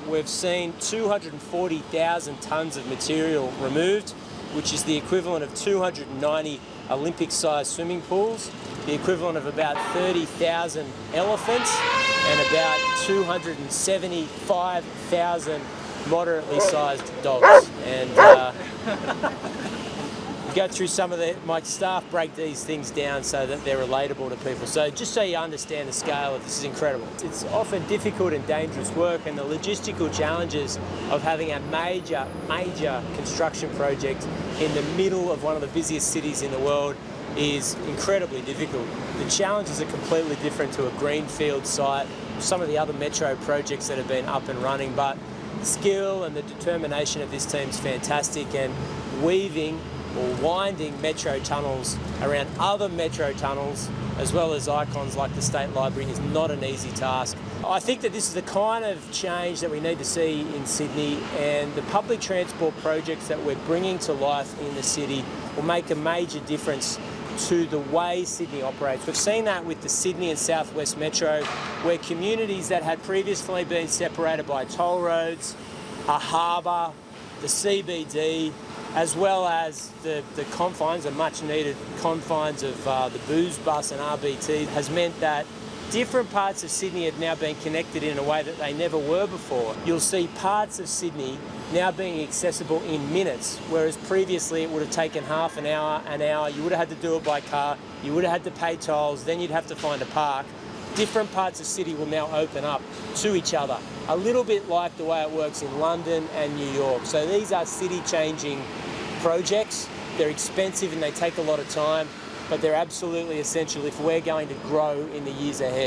we've seen 240,000 tonnes of material removed, which is the equivalent of 290 Olympic-sized swimming pools, the equivalent of about 30,000 elephants, and about 275,000 moderately sized dogs. And go through some of my staff break these things down so that they're relatable to people. So just so you understand the scale of this is incredible. It's often difficult and dangerous work, and the logistical challenges of having a major construction project in the middle of one of the busiest cities in the world is incredibly difficult. The challenges are completely different to a greenfield site, some of the other metro projects that have been up and running, but the skill and the determination of this team is fantastic, and weaving or winding metro tunnels around other metro tunnels as well as icons like the State Library is not an easy task. I think that this is the kind of change that we need to see in Sydney, and the public transport projects that we're bringing to life in the city will make a major difference to the way Sydney operates. We've seen that with the Sydney and South West Metro, where communities that had previously been separated by toll roads, a harbour, the CBD, as well as the confines, the much needed confines of the Booze Bus and RBT, has meant that different parts of Sydney have now been connected in a way that they never were before. You'll see parts of Sydney now being accessible in minutes, whereas previously it would have taken half an hour. You would have had to do it by car, you would have had to pay tolls, then you'd have to find a park. Different parts of Sydney will now open up to each other, a little bit like the way it works in London and New York. So these are city-changing projects. They're expensive and they take a lot of time, but they're absolutely essential if we're going to grow in the years ahead.